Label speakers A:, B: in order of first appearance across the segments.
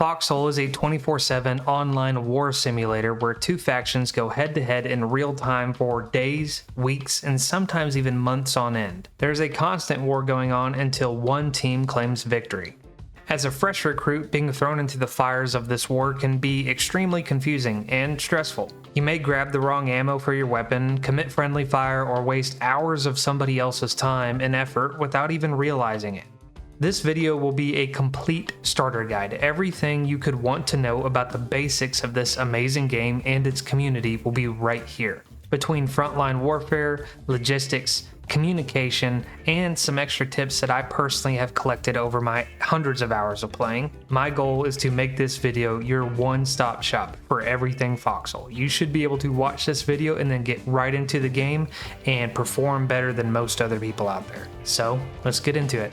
A: Foxhole is a 24/7 online war simulator where two factions go head-to-head in real time for days, weeks, and sometimes even months on end. There's a constant war going on until one team claims victory. As a fresh recruit, being thrown into the fires of this war can be extremely confusing and stressful. You may grab the wrong ammo for your weapon, commit friendly fire, or waste hours of somebody else's time and effort without even realizing it. This video will be a complete starter guide. Everything you could want to know about the basics of this amazing game and its community will be right here. Between frontline warfare, logistics, communication, and some extra tips that I personally have collected over my hundreds of hours of playing, my goal is to make this video your one-stop shop for everything Foxhole. You should be able to watch this video and then get right into the game and perform better than most other people out there. So let's get into it.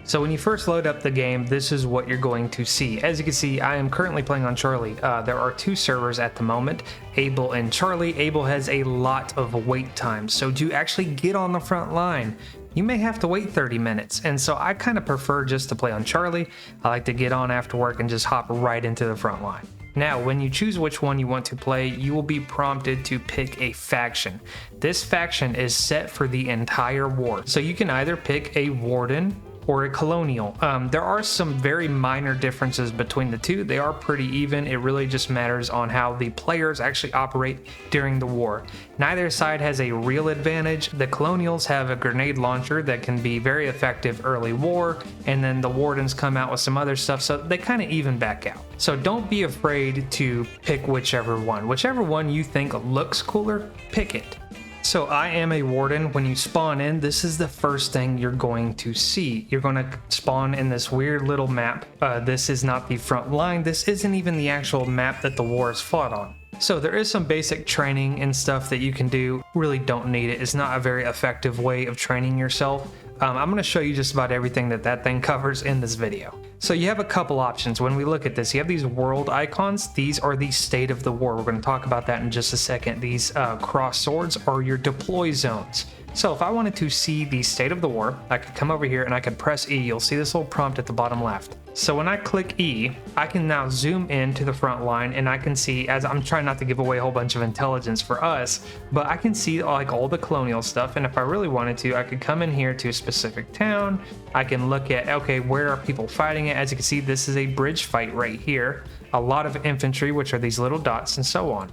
A: So when you first load up the game, this is what you're going to see. As you can see, I am currently playing on Charlie. There are two servers at the moment, Able and Charlie. Able has a lot of wait time, so to actually get on the front line, you may have to wait 30 minutes. And so I kind of prefer just to play on Charlie. I like to get on after work and just hop right into the front line. Now, when you choose which one you want to play, you will be prompted to pick a faction. This faction is set for the entire war. So you can either pick a warden or a colonial. There are some very minor differences between the two. They are pretty even. It really just matters on how the players actually operate during the war. Neither side has a real advantage. The colonials have a grenade launcher that can be very effective early war, and then the wardens come out with some other stuff, so they kind of even back out. So don't be afraid to pick whichever one. Whichever one you think looks cooler, pick it. So I am a warden. When you spawn in, this is the first thing you're going to see. You're going to spawn in this weird little map. This is not the front line. This isn't even the actual map that the war is fought on. So there is some basic training and stuff that you can do. Really don't need it. It's not a very effective way of training yourself. I'm going to show you just about everything that thing covers in this video. So you have a couple options. When we look at this, you have these world icons. These are the state of the war. We're going to talk about that in just a second. These cross swords are your deploy zones. So if I wanted to see the state of the war, I could come over here and I could press E. You'll see this little prompt at the bottom left. So when I click E, I can now zoom in to the front line and I can see, as I'm trying not to give away a whole bunch of intelligence for us, but I can see like all the colonial stuff. And if I really wanted to, I could come in here to a specific town. I can look at, okay, where are people fighting it? As you can see, this is a bridge fight right here. A lot of infantry, which are these little dots and so on.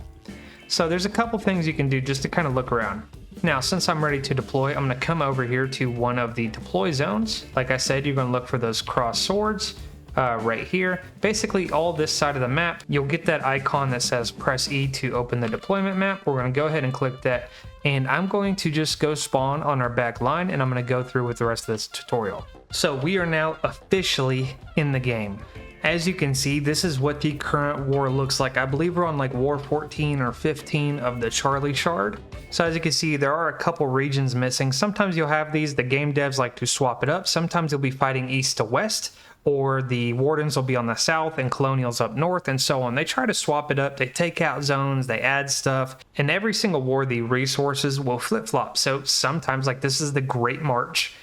A: So there's a couple things you can do just to kind of look around. Now, since I'm ready to deploy, I'm going to come over here to one of the deploy zones. Like I said, you're going to look for those cross swords right here. Basically, all this side of the map, you'll get that icon that says press E to open the deployment map. We're going to go ahead and click that. And I'm going to just go spawn on our back line, and I'm going to go through with the rest of this tutorial. So we are now officially in the game. As you can see, this is what the current war looks like. I believe we're on like war 14 or 15 of the Charlie Shard. So as you can see, there are a couple regions missing. Sometimes you'll have these, the game devs like to swap it up. Sometimes you'll be fighting east to west, or the wardens will be on the south and colonials up north and so on. They try to swap it up. They take out zones, they add stuff. In every single war, the resources will flip-flop. So sometimes, like this is the Great March.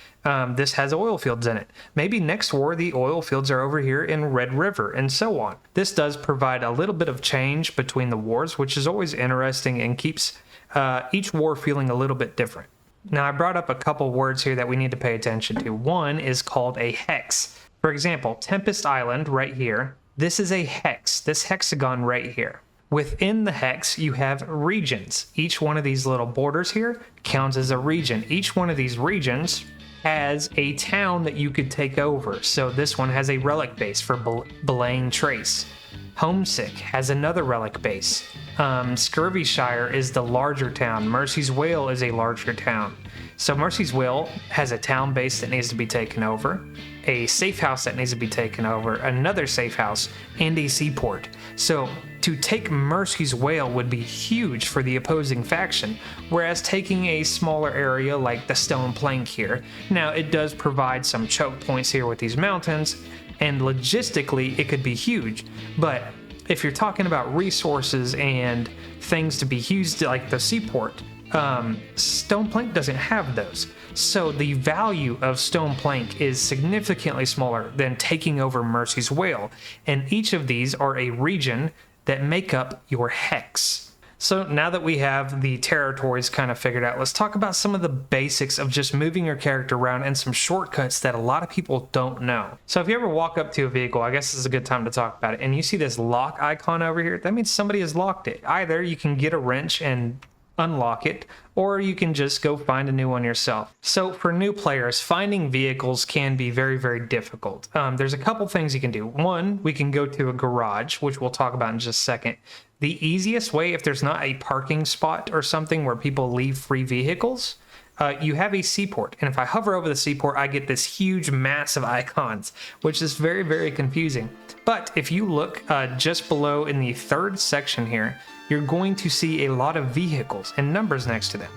A: This has oil fields in it. Maybe next war, the oil fields are over here in Red River and so on. This does provide a little bit of change between the wars, which is always interesting and keeps each war feeling a little bit different. Now, I brought up a couple words here that we need to pay attention to. One is called a hex. For example, Tempest Island right here. This is a hex, this hexagon right here. Within the hex, you have regions. Each one of these little borders here counts as a region. Each one of these regions has a town that you could take over. So this one has a relic base for Belaying Trace. Homesick has another relic base. Scurvyshire is the larger town. Mercy's Whale is a larger town. So Mercy's Whale has a town base that needs to be taken over, a safe house that needs to be taken over, another safe house, and a seaport. So to take Mercy's Whale would be huge for the opposing faction, whereas taking a smaller area like the Stone Plank here, now it does provide some choke points here with these mountains, and logistically it could be huge, but if you're talking about resources and things to be used like the seaport, Stone Plank doesn't have those. So the value of Stone Plank is significantly smaller than taking over Mercy's Whale, and each of these are a region that make up your hex. So now that we have the territories kind of figured out, let's talk about some of the basics of just moving your character around and some shortcuts that a lot of people don't know. So if you ever walk up to a vehicle, I guess this is a good time to talk about it, and you see this lock icon over here, that means somebody has locked it. Either you can get a wrench and unlock it, or you can just go find a new one yourself. So for new players, finding vehicles can be very, very difficult. There's a couple things you can do. One, we can go to a garage, which we'll talk about in just a second. The easiest way, if there's not a parking spot or something where people leave free vehicles, you have a seaport. And if I hover over the seaport, I get this huge mass of icons, which is very, very confusing. But if you look just below in the third section here, you're going to see a lot of vehicles and numbers next to them.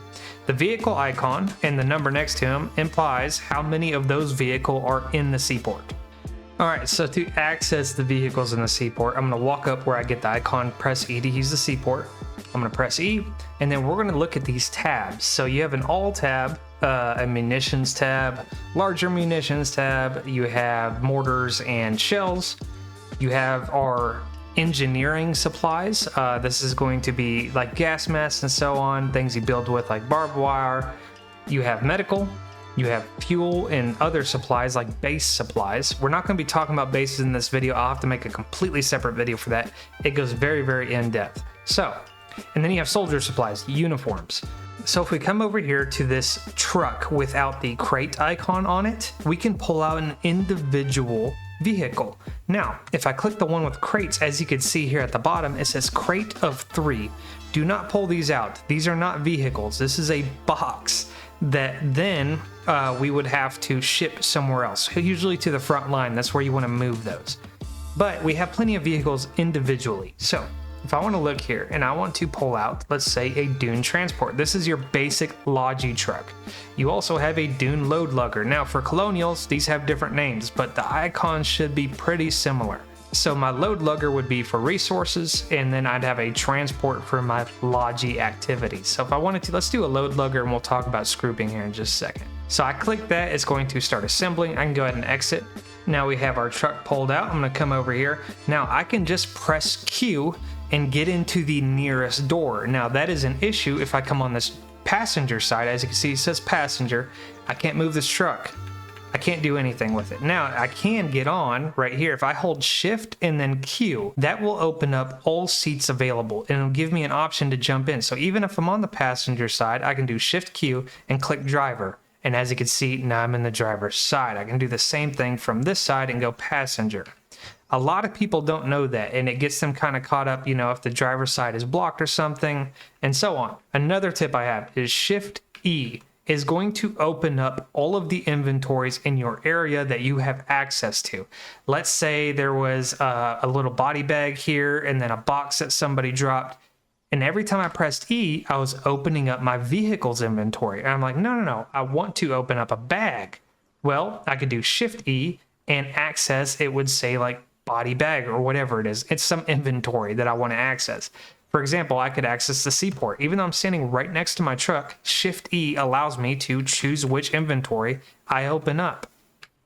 A: The vehicle icon and the number next to them implies how many of those vehicles are in the seaport. All right, so to access the vehicles in the seaport, I'm gonna walk up where I get the icon, press E to use the seaport. I'm gonna press E, and then we're gonna look at these tabs. So you have an all tab, a munitions tab, larger munitions tab, you have mortars and shells, you have our engineering supplies. This is going to be like gas masks and so on, things you build with like barbed wire. You have medical, you have fuel and other supplies like base supplies. We're not going to be talking about bases in this video. I'll have to make a completely separate video for that. It goes very, very in depth. So, and then you have soldier supplies, uniforms. So if we come over here to this truck without the crate icon on it, we can pull out an individual vehicle. Now, if I click the one with crates, as you can see here at the bottom, it says crate of 3. Do not pull these out. These are not vehicles. This is a box that then we would have to ship somewhere else, usually to the front line. That's where you want to move those. But we have plenty of vehicles individually. So if I want to look here and I want to pull out, let's say, a dune transport. This is your basic Logi truck. You also have a dune load lugger. Now for colonials, these have different names, but the icons should be pretty similar. So my load lugger would be for resources, and then I'd have a transport for my Logi activities. So if I wanted to, let's do a load lugger and we'll talk about scrooping here in just a second. So I click that, it's going to start assembling. I can go ahead and exit. Now we have our truck pulled out. I'm gonna come over here. Now I can just press Q and get into the nearest door. Now that is an issue if I come on this passenger side. As you can see, it says passenger. I can't move this truck. I can't do anything with it. Now I can get on right here. If I hold shift and then Q, that will open up all seats available and it'll give me an option to jump in. So even if I'm on the passenger side, I can do shift Q and click driver. And as you can see, now I'm in the driver's side. I can do the same thing from this side and go passenger. A lot of people don't know that, and it gets them kind of caught up, you know, if the driver's side is blocked or something, and so on. Another tip I have is shift E is going to open up all of the inventories in your area that you have access to. Let's say there was a little body bag here and then a box that somebody dropped. And every time I pressed E, I was opening up my vehicle's inventory. And I'm like, no, I want to open up a bag. Well, I could do shift E and access, it would say like body bag or whatever it is. It's some inventory that I want to access. For example, I could access the seaport. Even though I'm standing right next to my truck, shift E allows me to choose which inventory I open up.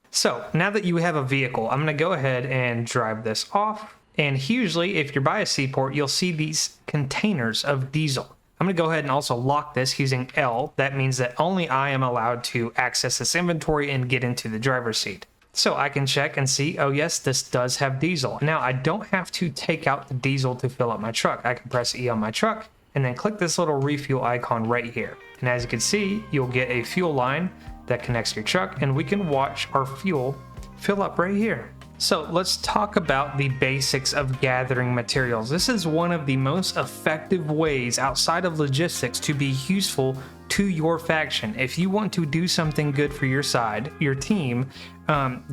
A: So now that you have a vehicle, I'm going to go ahead and drive this off. And usually if you're by a seaport, you'll see these containers of diesel. I'm going to go ahead and also lock this using L. That means that only I am allowed to access this inventory and get into the driver's seat. So I can check and see, oh yes, this does have diesel. Now I don't have to take out the diesel to fill up my truck. I can press E on my truck and then click this little refuel icon right here. And as you can see, you'll get a fuel line that connects your truck and we can watch our fuel fill up right here. So let's talk about the basics of gathering materials. This is one of the most effective ways outside of logistics to be useful to your faction. If you want to do something good for your side, your team,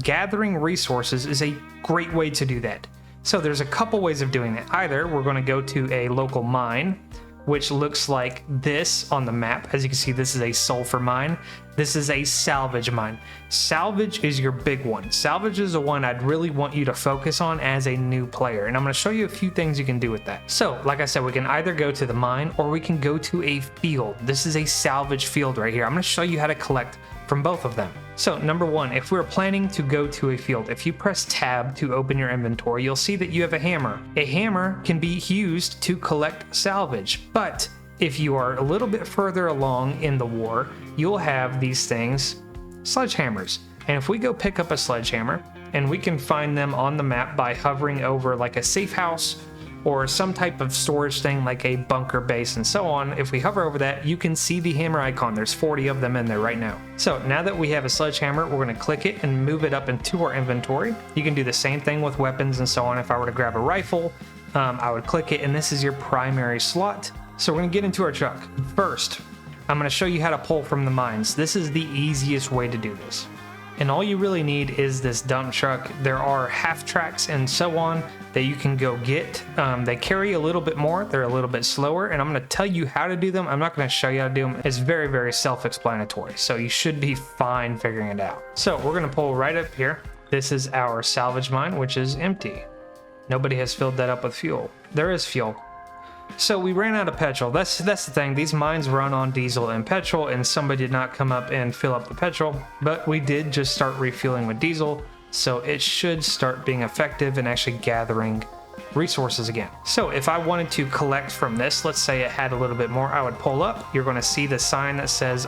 A: gathering resources is a great way to do that. So there's a couple ways of doing that. Either we're going to go to a local mine, which looks like this on the map. As you can see, this is a sulfur mine. This is a salvage mine. Salvage is your big one. Salvage is the one I'd really want you to focus on as a new player, and I'm going to show you a few things you can do with that. So, like I said, we can either go to the mine or we can go to a field. This is a salvage field right here. I'm going to show you how to collect from both of them. So number one, if we're planning to go to a field, if you press tab to open your inventory, you'll see that you have a hammer. A hammer can be used to collect salvage, but if you are a little bit further along in the war, you'll have these things, sledgehammers. And if we go pick up a sledgehammer, and we can find them on the map by hovering over like a safe house or some type of storage thing like a bunker base and so on. If we hover over that, you can see the hammer icon. There's 40 of them in there right now. So now that we have a sledgehammer, we're going to click it and move it up into our inventory. You can do the same thing with weapons and so on. If I were to grab a rifle, I would click it, and this is your primary slot. So we're going to get into our truck. First, I'm going to show you how to pull from the mines. This is the easiest way to do this. And all you really need is this dump truck. There are half tracks and so on that you can go get. They carry a little bit more, they're a little bit slower, and I'm going to tell you how to do them. I'm not going to show you how to do them. It's very, very self-explanatory, so you should be fine figuring it out. So we're going to pull right up here. This is our salvage mine, which is empty. Nobody has filled that up with fuel. There is fuel. So we ran out of petrol. That's the thing. These mines run on diesel and petrol, and somebody did not come up and fill up the petrol, but we did just start refueling with diesel, so it should start being effective and actually gathering resources again. So if I wanted to collect from this, let's say it had a little bit more, I would pull up. You're going to see the sign that says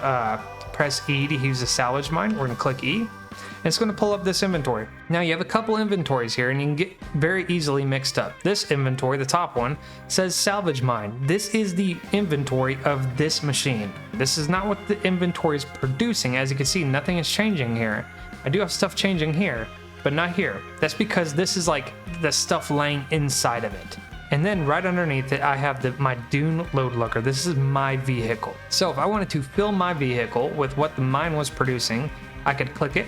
A: press E to use the salvage mine. We're going to click E. And it's going to pull up this inventory. Now you have a couple inventories here, and you can get very easily mixed up. This inventory, the top one, says salvage mine. This is the inventory of this machine. This is not what the inventory is producing. As you can see, nothing is changing here. I do have stuff changing here, but not here. That's because this is like the stuff laying inside of it. And then right underneath it, I have my Dune load looker. This is my vehicle. So if I wanted to fill my vehicle with what the mine was producing, I could click it,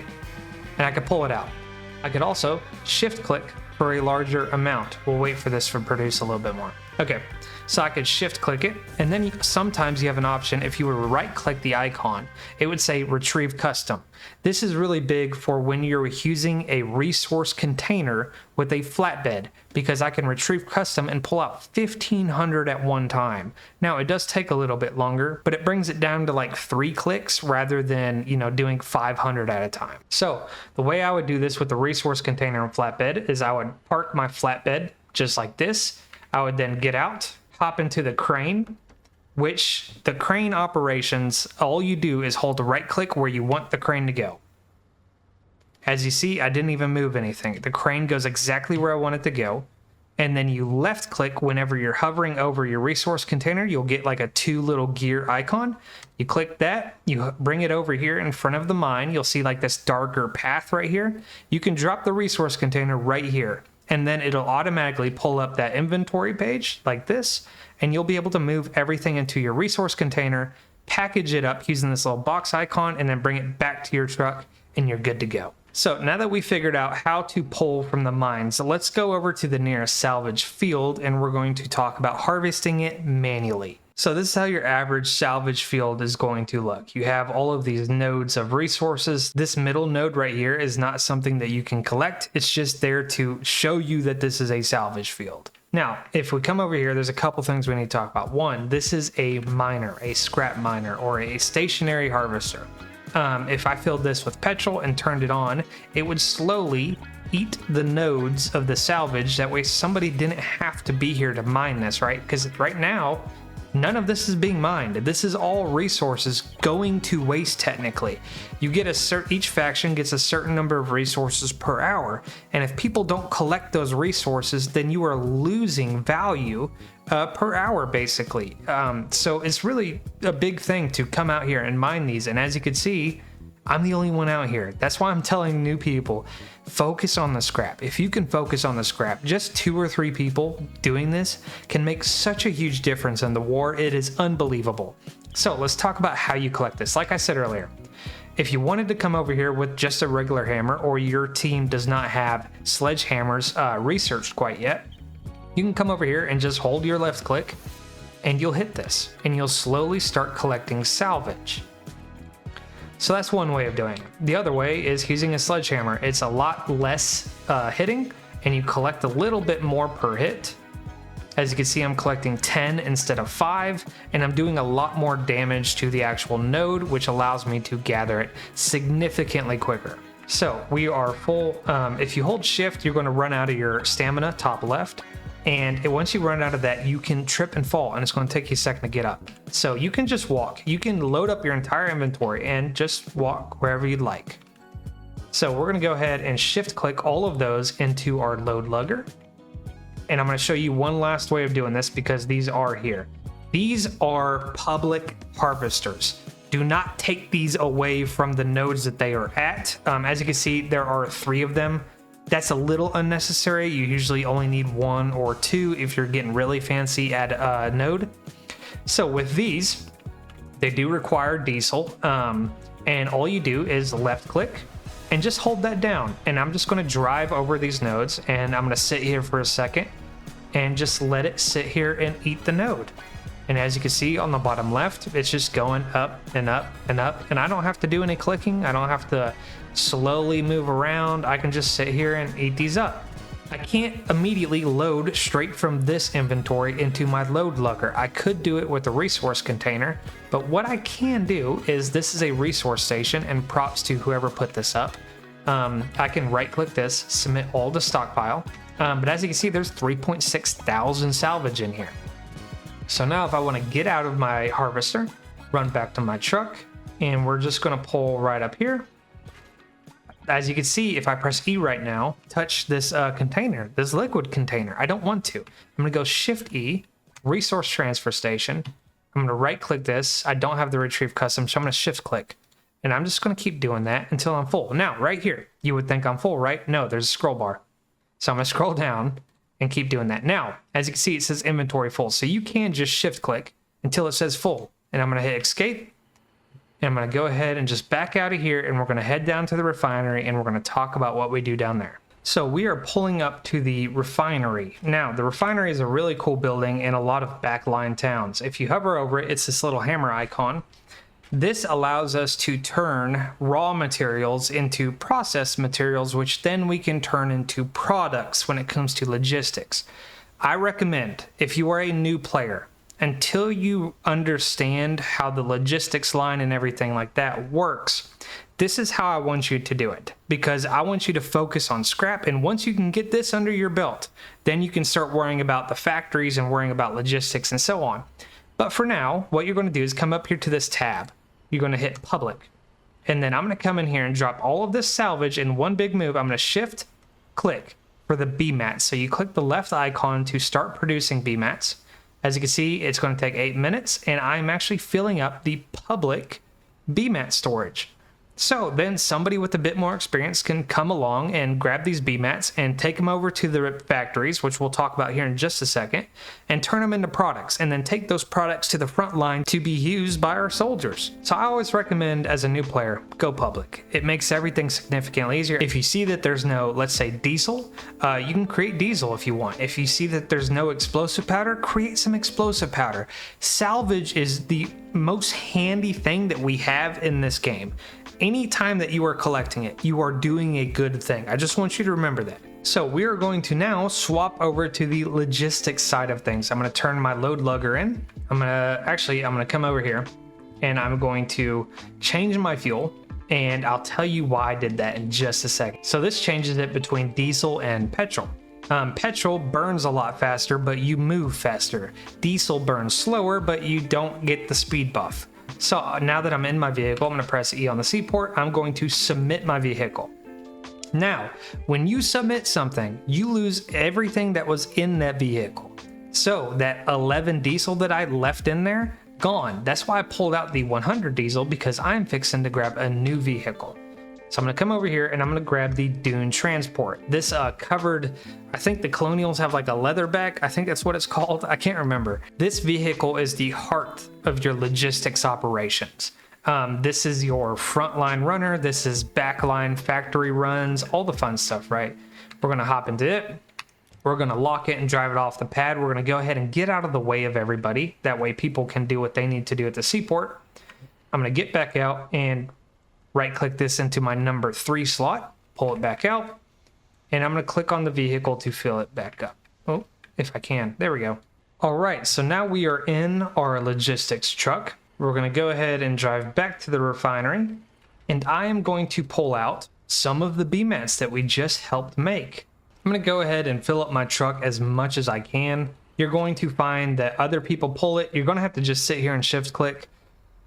A: and I could pull it out. I could also shift click for a larger amount. We'll wait for this to produce a little bit more. Okay, so I could shift click it, and then sometimes you have an option. If you were to right click the icon, it would say retrieve custom. This is really big for when you're using a resource container with a flatbed, because I can retrieve custom and pull out 1,500 at one time. Now it does take a little bit longer, but it brings it down to like 3 clicks rather than, doing 500 at a time. So the way I would do this with the resource container and flatbed is I would park my flatbed just like this. I would then get out, hop into the crane, which the crane operations, all you do is hold the right click where you want the crane to go. As you see, I didn't even move anything. The crane goes exactly where I want it to go. And then you left click whenever you're hovering over your resource container, you'll get like a 2 little gear icon. You click that, you bring it over here in front of the mine. You'll see like this darker path right here. You can drop the resource container right here, and then it'll automatically pull up that inventory page like this, and you'll be able to move everything into your resource container, package it up using this little box icon, and then bring it back to your truck, and you're good to go. So now that we figured out how to pull from the mines, let's go over to the nearest salvage field, and we're going to talk about harvesting it manually. So this is how your average salvage field is going to look. You have all of these nodes of resources. This middle node right here is not something that you can collect. It's just there to show you that this is a salvage field. Now, if we come over here, there's a couple things we need to talk about. One, this is a miner, a scrap miner, or a stationary harvester. If I filled this with petrol and turned it on, it would slowly eat the nodes of the salvage. That way somebody didn't have to be here to mine this, right? Because right now, none of this is being mined. This is all resources going to waste technically. You get each faction gets a certain number of resources per hour. And if people don't collect those resources, then you are losing value per hour basically. So it's really a big thing to come out here and mine these. And as you can see, I'm the only one out here. That's why I'm telling new people, focus on the scrap. If you can focus on the scrap, just 2 or 3 people doing this can make such a huge difference in the war. It is unbelievable. So let's talk about how you collect this. Like I said earlier, if you wanted to come over here with just a regular hammer, or your team does not have sledgehammers researched quite yet, you can come over here and just hold your left click, and you'll hit this, and you'll slowly start collecting salvage. So that's one way of doing it. The other way is using a sledgehammer. It's a lot less hitting, and you collect a little bit more per hit. As you can see, I'm collecting 10 instead of 5, and I'm doing a lot more damage to the actual node, which allows me to gather it significantly quicker. So we are full. If you hold shift, you're going to run out of your stamina, top left. And once you run out of that, you can trip and fall, and it's going to take you a second to get up. So you can just walk. You can load up your entire inventory and just walk wherever you'd like. So we're going to go ahead and shift click all of those into our load lugger. And I'm going to show you one last way of doing this because these are here. These are public harvesters. Do not take these away from the nodes that they are at. As you can see, there are 3 of them. That's a little unnecessary. You usually only need 1 or 2 if you're getting really fancy at a node. So with these, they do require diesel. And all you do is left click and just hold that down. And I'm just going to drive over these nodes, and I'm going to sit here for a second and just let it sit here and eat the node. And as you can see on the bottom left, it's just going up and up and up. And I don't have to do any clicking. I don't have to slowly move around. I can just sit here and eat these up. I can't immediately load straight from this inventory into my load lugger. I could do it with a resource container, but what I can do is this is a resource station, and props to whoever put this up. I can right click this, submit all to stockpile. But as you can see, there's 3.6 thousand salvage in here. So now if I want to get out of my harvester, run back to my truck, and we're just going to pull right up here. As you can see, if I press E right now, touch this container, this liquid container. I don't want to. I'm going to go Shift E, Resource Transfer Station. I'm going to right click this. I don't have the Retrieve Custom, so I'm going to shift click. And I'm just going to keep doing that until I'm full. Now, right here, you would think I'm full, right? No, there's a scroll bar. So I'm going to scroll down and keep doing that. Now, as you can see, it says inventory full. So you can just shift click until it says full. And I'm going to hit escape. And I'm going to go ahead and just back out of here, and we're going to head down to the refinery, and we're going to talk about what we do down there. So we are pulling up to the refinery. Now, the refinery is a really cool building in a lot of backline towns. If you hover over it, it's this little hammer icon. This allows us to turn raw materials into processed materials, which then we can turn into products when it comes to logistics. I recommend, if you are a new player, until you understand how the logistics line and everything like that works, this is how I want you to do it, because I want you to focus on scrap. And once you can get this under your belt, then you can start worrying about the factories and worrying about logistics and so on. But for now, what you're going to do is come up here to this tab. You're going to hit public, and then I'm going to come in here and drop all of this salvage in one big move. I'm going to shift click for the BMATs. So you click the left icon to start producing BMATs. As you can see, it's going to take 8 minutes, and I'm actually filling up the public BMAT storage. So then somebody with a bit more experience can come along and grab these BMATs and take them over to the factories, which we'll talk about here in just a second, and turn them into products, and then take those products to the front line to be used by our soldiers. So I always recommend, as a new player, go public. It makes everything significantly easier. If you see that there's no, let's say, diesel, you can create diesel if you want. If you see that there's no explosive powder, create some explosive powder. Salvage is the most handy thing that we have in this game. Anytime that you are collecting it, you are doing a good thing. I just want you to remember that. So we are going to now swap over to the logistics side of things. I'm going to turn my load lugger in. I'm going to come over here, and I'm going to change my fuel, and I'll tell you why I did that in just a second. So this changes it between diesel and petrol. Petrol burns a lot faster, but you move faster. Diesel burns slower, but you don't get the speed buff. So now that I'm in my vehicle, I'm going to press E on the C port. I'm going to submit my vehicle. Now, when you submit something, you lose everything that was in that vehicle. So that 11 diesel that I left in there, gone. That's why I pulled out the 100 diesel, because I'm fixing to grab a new vehicle. So I'm going to come over here, and I'm going to grab the Dune Transport. This covered, I think the Colonials have like a leatherback. I think that's what it's called. I can't remember. This vehicle is the heart of your logistics operations. This is your frontline runner. This is backline factory runs, all the fun stuff, right? We're going to hop into it. We're going to lock it and drive it off the pad. We're going to go ahead and get out of the way of everybody. That way people can do what they need to do at the seaport. I'm going to get back out and right click this into my number 3 slot, pull it back out, and I'm going to click on the vehicle to fill it back up. Oh, if I can. There we go. All right, so now we are in our logistics truck. We're going to go ahead and drive back to the refinery, and I am going to pull out some of the BMATs that we just helped make. I'm going to go ahead and fill up my truck as much as I can. You're going to find that other people pull it. You're going to have to just sit here and shift click.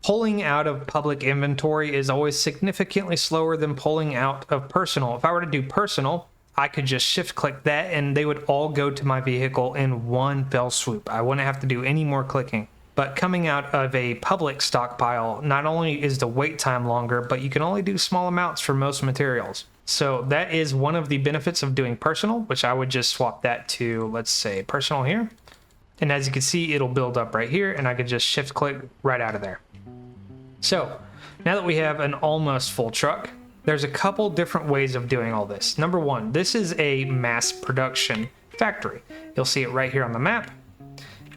A: Pulling out of public inventory is always significantly slower than pulling out of personal. If I were to do personal, I could just shift click that and they would all go to my vehicle in one fell swoop. I wouldn't have to do any more clicking. But coming out of a public stockpile, not only is the wait time longer, but you can only do small amounts for most materials. So that is one of the benefits of doing personal, which I would just swap that to, let's say, personal here. And as you can see, it'll build up right here and I could just shift click right out of there. So now that we have an almost full truck, there's a couple different ways of doing all this. Number one, this is a mass production factory. You'll see it right here on the map.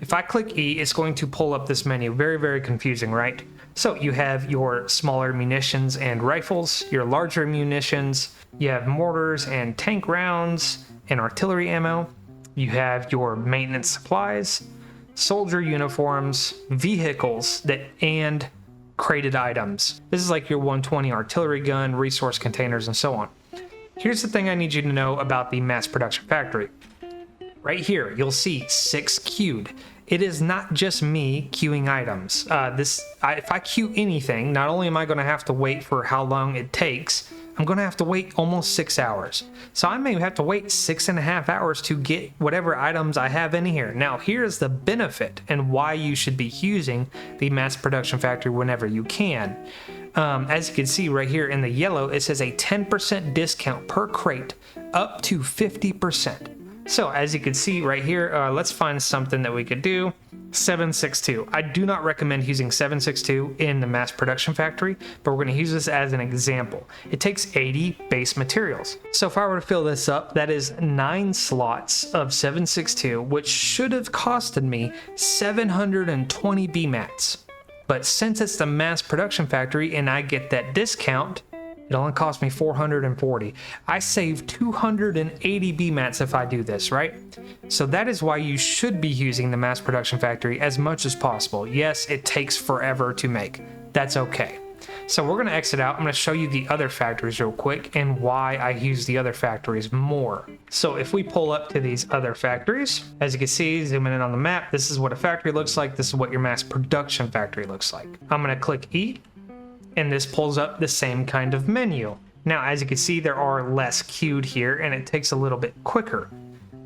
A: If I click E, it's going to pull up this menu. Very, very confusing, right? So you have your smaller munitions and rifles, your larger munitions, you have mortars and tank rounds and artillery ammo. You have your maintenance supplies, soldier uniforms, vehicles, and crated items. This is like your 120 artillery gun, resource containers, and so on. Here's the thing I need you to know about the mass production factory. Right here, you'll see 6 queued. It is not just me queuing items. If I queue anything, not only am I going to have to wait for how long it takes, I'm going to have to wait almost 6 hours. So I may have to wait 6.5 hours to get whatever items I have in here. Now, here's the benefit and why you should be using the mass production factory whenever you can. As you can see right here in the yellow, it says a 10% discount per crate up to 50%. So as you can see right here, let's find something that we could do. 762. I do not recommend using 762 in the mass production factory, but we're going to use this as an example. It takes 80 base materials. So if I were to fill this up, that is 9 slots of 762, which should have costed me 720 BMATs. But since it's the mass production factory and I get that discount, it only cost me 440. I save 280 BMATs if I do this, right? So that is why you should be using the mass production factory as much as possible. Yes, it takes forever to make. That's okay. So we're going to exit out. I'm going to show you the other factories real quick and why I use the other factories more. So if we pull up to these other factories, as you can see, zooming in on the map, this is what a factory looks like. This is what your mass production factory looks like. I'm going to click E, and this pulls up the same kind of menu. Now, as you can see, there are less queued here and it takes a little bit quicker.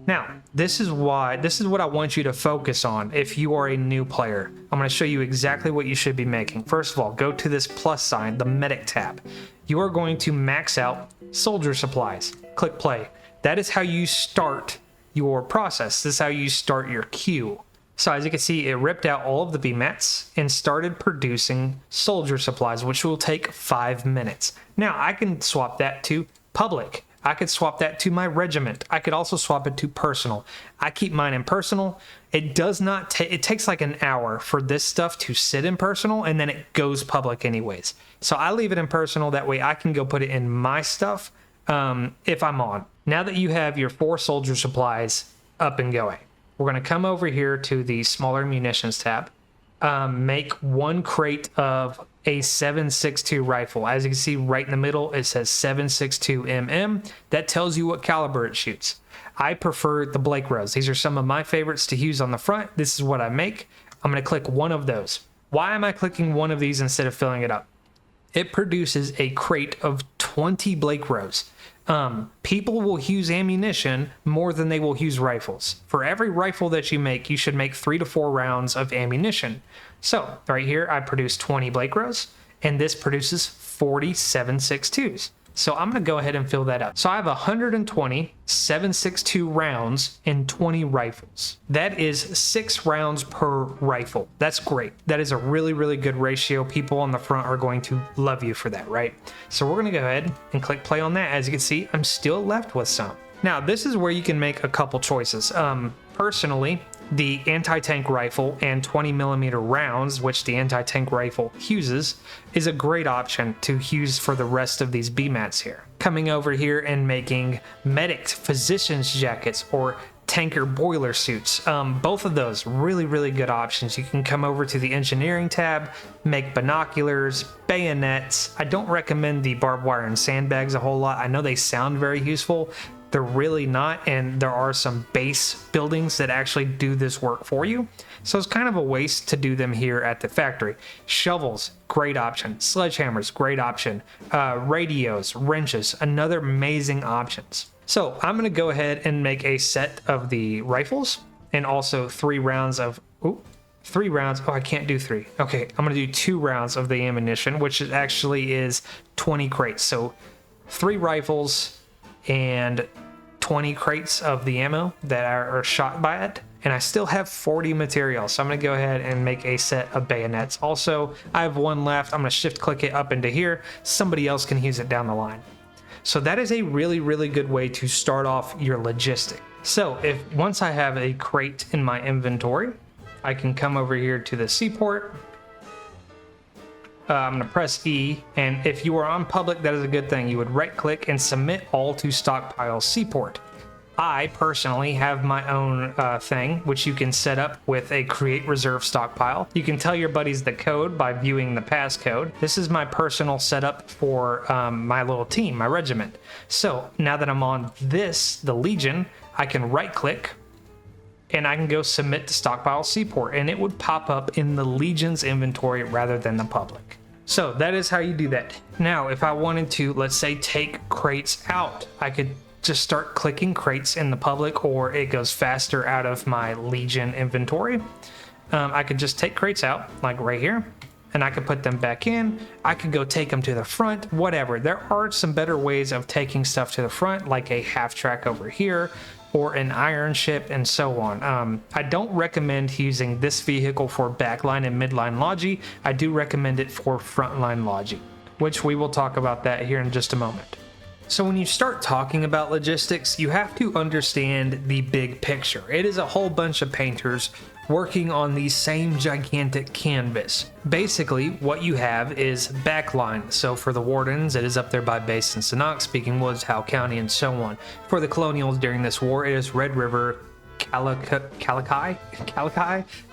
A: Now, this is what I want you to focus on if you are a new player. I'm going to show you exactly what you should be making. First of all, go to this plus sign, the medic tab. You are going to max out soldier supplies. Click play. That is how you start your process. This is how you start your queue. So as you can see, it ripped out all of the BMATs and started producing soldier supplies, which will take 5 minutes. Now I can swap that to public. I could swap that to my regiment. I could also swap it to personal. I keep mine in personal. It does not take, it takes like an hour for this stuff to sit in personal and then it goes public anyways. So I leave it in personal. That way I can go put it in my stuff if I'm on. Now that you have your 4 soldier supplies up and going, we're going to come over here to the smaller munitions tab, make 1 crate of a 7.62 rifle. As you can see right in the middle, it says 7.62 mm. That tells you what caliber it shoots. I prefer the Blake Rose. These are some of my favorites to use on the front. This is what I make. I'm going to click one of those. Why am I clicking one of these instead of filling it up? It produces a crate of 20 Blake Rose. People will use ammunition more than they will use rifles. For every rifle that you make, you should make 3 to 4 rounds of ammunition. So right here, I produce 20 Blake Rose, and this produces 40 7.62s. So I'm going to go ahead and fill that up. So I have 120 7.62 rounds and 20 rifles. That is 6 rounds per rifle. That's great. That is a really, really good ratio. People on the front are going to love you for that, right? So we're going to go ahead and click play on that. As you can see, I'm still left with some. Now, this is where you can make a couple choices. Personally, the anti-tank rifle and 20mm rounds, which the anti-tank rifle uses, is a great option to use for the rest of these BMATs here. Coming over here and making medic physician's jackets or tanker boiler suits. Both of those really good options. You can come over to the engineering tab, make binoculars, bayonets. I don't recommend the barbed wire and sandbags a whole lot. I know they sound very useful. They're really not, and there are some base buildings that actually do this work for you. So it's kind of a waste to do them here at the factory. Shovels, great option. Sledgehammers, great option. Radios, wrenches, another amazing options. So I'm gonna go ahead and make a set of the rifles and also 3 rounds of, 3 rounds. Oh, I can't do 3. Okay, I'm gonna do 2 rounds of the ammunition, which actually is 20 crates. So 3 rifles and 20 crates of the ammo that are shot by it. And I still have 40 materials. So I'm gonna go ahead and make a set of bayonets. Also, I have 1 left. I'm gonna shift click it up into here. Somebody else can use it down the line. So that is a really good way to start off your logistic. So once I have a crate in my inventory, I can come over here to the seaport. I'm gonna press E, and if you are on public, that is a good thing. You would right click and submit all to stockpile seaport. I personally have my own thing, which you can set up with a create reserve stockpile. You can tell your buddies the code by viewing the passcode. This is my personal setup for my little team, my regiment. So now that I'm on this, the Legion, I can right click and I can go submit to stockpile seaport, and it would pop up in the Legion's inventory rather than the public. So that is how you do that. Now, if I wanted to, let's say, take crates out, I could just start clicking crates in the public, or it goes faster out of my Legion inventory. I could just take crates out, like right here, and I could put them back in. I could go take them to the front, whatever. There are some better ways of taking stuff to the front, like a half track over here, or an iron ship, and so on. I don't recommend using this vehicle for backline and midline logi. I do recommend it for frontline logi, which we will talk about that here in just a moment. So when you start talking about logistics, you have to understand the big picture. It is a whole bunch of painters working on the same gigantic canvas. Basically, what you have is backline. So for the Wardens, it is up there by Basin, Sannox, Speaking Woods, Howe County, and so on. For the Colonials during this war, it is Red River, Calakai,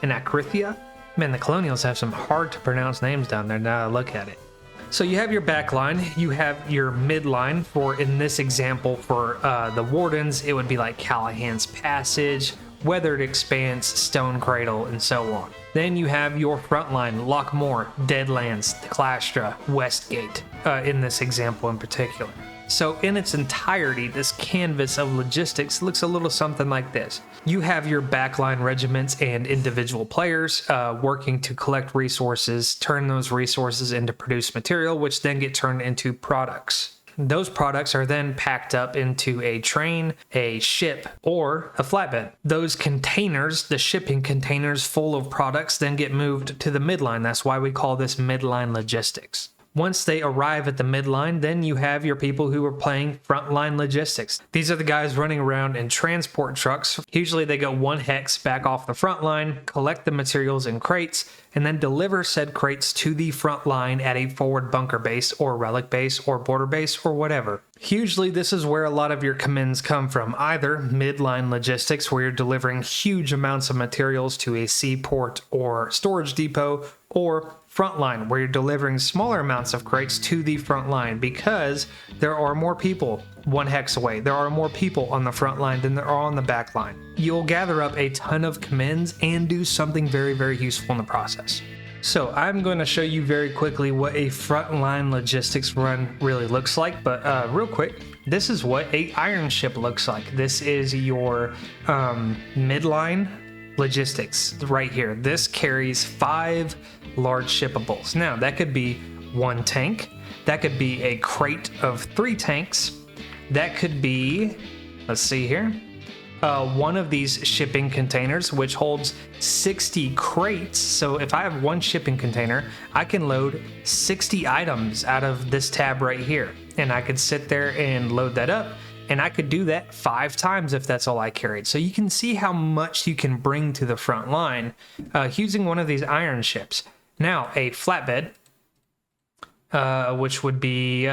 A: and Akrithia. Man, the Colonials have some hard to pronounce names down there now I look at it. So you have your backline, you have your midline. For, in this example, for the Wardens, it would be like Callahan's Passage, Weathered Expanse, Stone Cradle, and so on. Then you have your frontline, Lockmore, Deadlands, Clastra, Westgate, in this example in particular. So in its entirety, this canvas of logistics looks a little something like this. You have your backline regiments and individual players working to collect resources, turn those resources into produced material, which then get turned into products. Those products are then packed up into a train, a ship, or a flatbed. Those containers, the shipping containers full of products, then get moved to the midline. That's why we call this midline logistics. Once they arrive at the midline, then you have your people who are playing frontline logistics. These are the guys running around in transport trucks. Usually they go 1 hex back off the front line, collect the materials in crates, and then deliver said crates to the front line at a forward bunker base or relic base or border base or whatever. Usually this is where a lot of your commands come from, either midline logistics, where you're delivering huge amounts of materials to a seaport or storage depot, or frontline, where you're delivering smaller amounts of crates to the front line, because there are more people 1 hex away. There are more people on the front line than there are on the back line. You'll gather up a ton of commands and do something very useful in the process. So I'm going to show you very quickly what a frontline logistics run really looks like, but real quick, this is what a iron ship looks like. This is your midline logistics right here. This carries 5 large shippables. Now that could be 1 tank, that could be a crate of 3 tanks, that could be, let's see here, one of these shipping containers, which holds 60 crates. So if I have 1 shipping container, I can load 60 items out of this tab right here, and I could sit there and load that up And I could do that 5 times if that's all I carried. So you can see how much you can bring to the front line using one of these iron ships. Now, a flatbed, which would be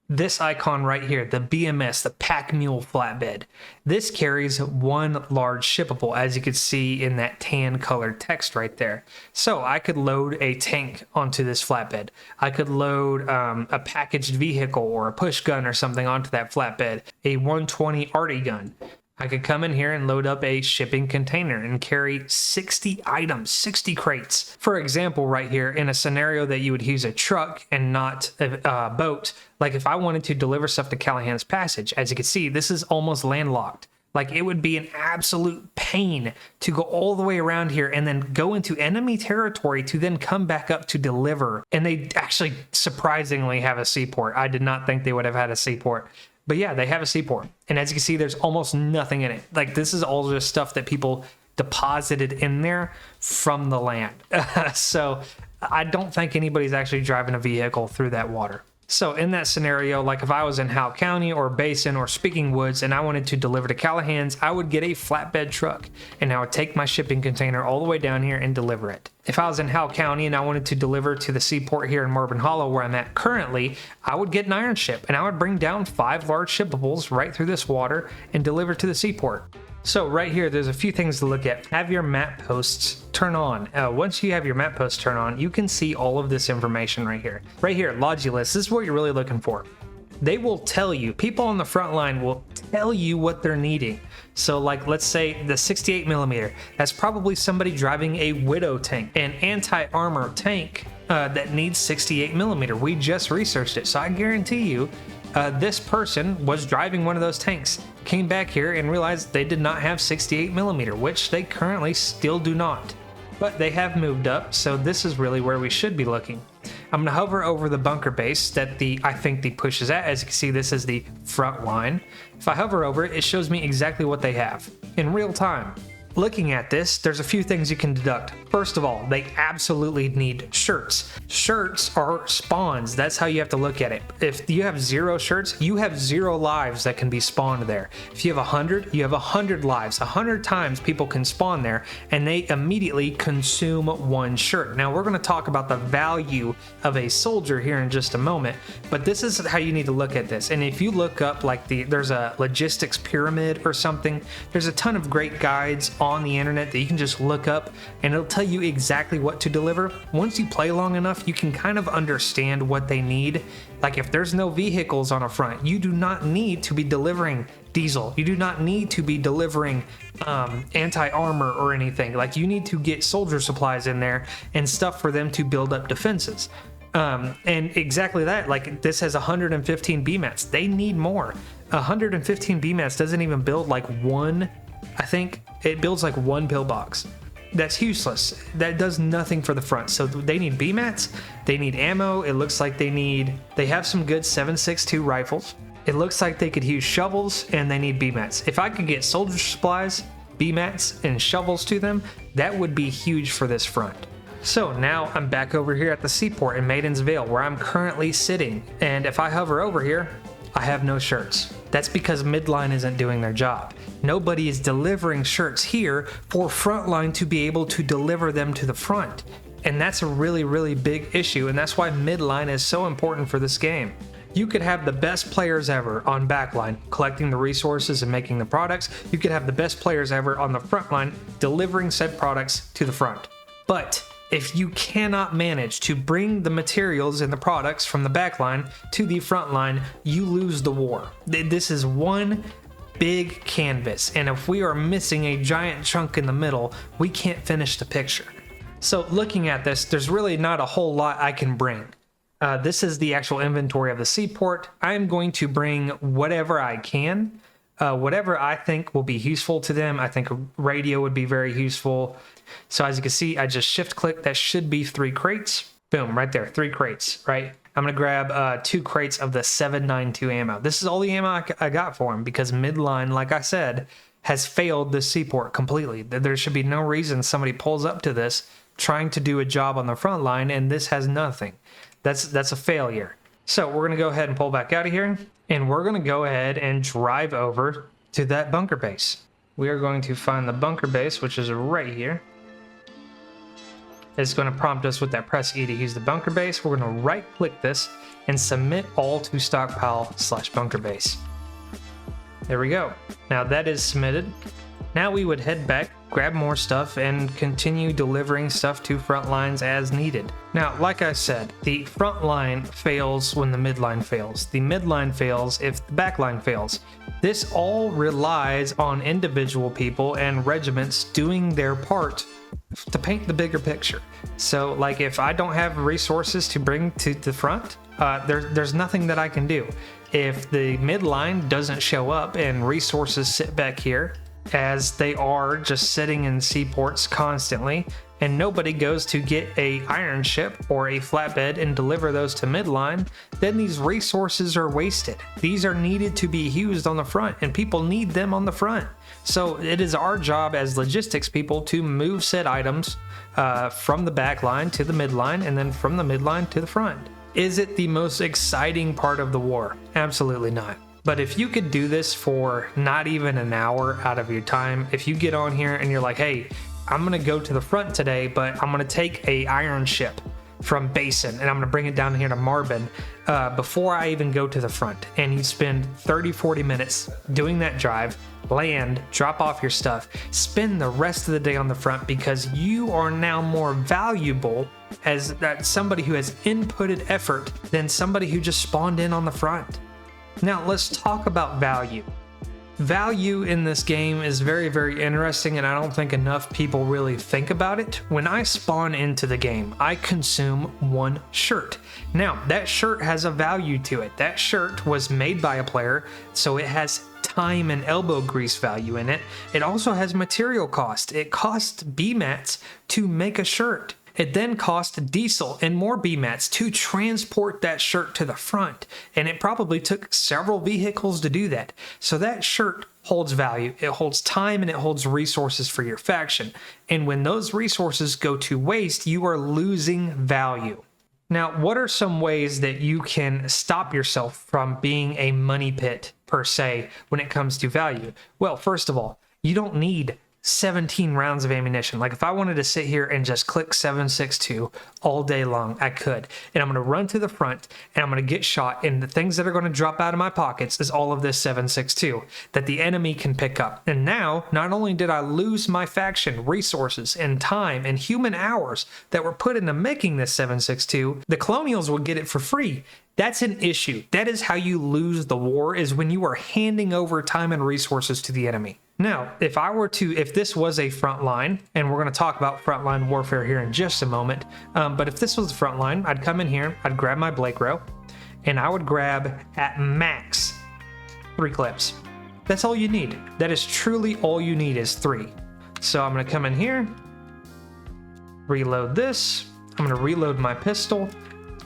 A: this icon right here, the BMS, the Pack Mule Flatbed. This carries one large shippable, as you can see in that tan colored text right there. So I could load a tank onto this flatbed. I could load a packaged vehicle or a push gun or something onto that flatbed, a 120 arty gun. I could come in here and load up a shipping container and carry 60 items, 60 crates. For example, right here, in a scenario that you would use a truck and not a boat, like if I wanted to deliver stuff to Callahan's Passage, as you can see, this is almost landlocked. Like, it would be an absolute pain to go all the way around here and then go into enemy territory to then come back up to deliver. And they actually surprisingly have a seaport. I did not think they would have had a seaport. But yeah, they have a seaport. And as you can see, there's almost nothing in it. Like, this is all just stuff that people deposited in there from the land. So I don't think anybody's actually driving a vehicle through that water. So in that scenario, like if I was in Howe County or Basin or Speaking Woods and I wanted to deliver to Callahan's, I would get a flatbed truck and I would take my shipping container all the way down here and deliver it. If I was in Howe County and I wanted to deliver to the seaport here in Marvin Hollow where I'm at currently, I would get an iron ship and I would bring down 5 large shippables right through this water and deliver to the seaport. So right here, there's a few things to look at. Have your map posts turn on. Once you have your map posts turn on, you can see all of this information right here. Right here, Logilist, this is what you're really looking for. They will tell you, people on the front line will tell you what they're needing. So like, let's say the 68 millimeter, that's probably somebody driving a Widow tank, an anti-armor tank that needs 68 millimeter. We just researched it, so I guarantee you, this person was driving one of those tanks, came back here and realized they did not have 68 millimeter, which they currently still do not. But they have moved up, so this is really where we should be looking. I'm going to hover over the bunker base that I think the push is at. As you can see, this is the front line. If I hover over it, it shows me exactly what they have in real time. Looking at this, there's a few things you can deduct. First of all, they absolutely need shirts. Shirts are spawns. That's how you have to look at it. If you have 0 shirts, you have 0 lives that can be spawned there. If you have 100, you have 100 lives. 100 times people can spawn there, and they immediately consume 1 shirt. Now, we're going to talk about the value of a soldier here in just a moment, but this is how you need to look at this. And if you look up, like there's a logistics pyramid or something, there's a ton of great guides on the internet that you can just look up and it'll tell you exactly what to deliver. Once you play long enough, you can kind of understand what they need. Like if there's no vehicles on a front, you do not need to be delivering diesel. You do not need to be delivering anti-armor or anything. Like you need to get soldier supplies in there and stuff for them to build up defenses. And exactly that, like this has 115 BMATs. They need more. 115 BMATs doesn't even build like one, I think it builds like 1 pillbox. That's useless. That does nothing for the front. So they need BMATs, they need ammo. It looks like they have some good 7.62 rifles. It looks like they could use shovels and they need BMATs. If I could get soldier supplies, BMATs, and shovels to them, that would be huge for this front. So now I'm back over here at the seaport in Maiden's Vale where I'm currently sitting. And if I hover over here, I have no shirts. That's because midline isn't doing their job. Nobody is delivering shirts here for frontline to be able to deliver them to the front. And that's a really, really big issue, and that's why midline is so important for this game. You could have the best players ever on backline, collecting the resources and making the products. You could have the best players ever on the front line, delivering said products to the front. But if you cannot manage to bring the materials and the products from the backline to the front line, you lose the war. This is one big canvas, and if we are missing a giant chunk in the middle, we can't finish the picture. So looking at this, there's really not a whole lot I can bring. This is the actual inventory of the seaport. I'm going to bring whatever I can, whatever I think will be useful to them. I think a radio would be very useful. So as you can see, I just shift click. That should be 3 crates. Boom, right there, 3 crates, right? I'm going to grab 2 crates of the 7.92 ammo. This is all the ammo I got for him because midline, like I said, has failed this seaport completely. There should be no reason somebody pulls up to this trying to do a job on the front line and this has nothing. That's a failure. So we're going to go ahead and pull back out of here, and we're going to go ahead and drive over to that bunker base. We are going to find the bunker base, which is right here. It's going to prompt us with that press E to use the bunker base. We're going to right click this and submit all to stockpile/bunker base. There we go. Now that is submitted. Now we would head back, grab more stuff, and continue delivering stuff to front lines as needed. Now, like I said, the front line fails when the midline fails. The midline fails if the backline fails. This all relies on individual people and regiments doing their part to paint the bigger picture. So, like, if I don't have resources to bring to the front, there's nothing that I can do. If the midline doesn't show up and resources sit back here, as they are just sitting in seaports constantly, and nobody goes to get a iron ship or a flatbed and deliver those to midline, then these resources are wasted. These are needed to be used on the front, and people need them on the front. So it is our job as logistics people to move said items from the back line to the midline, and then from the midline to the front. Is it the most exciting part of the war? Absolutely not. But if you could do this for not even an hour out of your time, if you get on here and you're like, hey, I'm going to go to the front today, but I'm going to take a iron ship from Basin and I'm going to bring it down here to Marbin before I even go to the front. And you spend 30-40 minutes doing that drive, land, drop off your stuff, spend the rest of the day on the front because you are now more valuable as somebody who has inputted effort than somebody who just spawned in on the front. Now let's talk about value. Value in this game is very, very interesting, and I don't think enough people really think about it. When I spawn into the game, I consume one shirt. Now, that shirt has a value to it. That shirt was made by a player, so it has time and elbow grease value in it. It also has material cost. It costs BMATs to make a shirt. It then cost diesel and more BMATs to transport that shirt to the front, and it probably took several vehicles to do that. So that shirt holds value, it holds time, and it holds resources for your faction. And when those resources go to waste, you are losing value. Now, what are some ways that you can stop yourself from being a money pit, per se, when it comes to value? Well, first of all, you don't need 17 rounds of ammunition. Like if I wanted to sit here and just click 7.62 all day long, I could. And I'm going to run to the front and I'm going to get shot. And the things that are going to drop out of my pockets is all of this 7.62 that the enemy can pick up. And now, not only did I lose my faction resources and time and human hours that were put into making this 7.62, the Colonials will get it for free. That's an issue. That is how you lose the war, is when you are handing over time and resources to the enemy. Now, if this was a front line, and we're going to talk about frontline warfare here in just a moment, but if this was the front line, I'd come in here, I'd grab my Blake row, and I would grab at max 3 clips. That's all you need. That is truly all you need, is 3. So I'm going to come in here, reload this, I'm going to reload my pistol,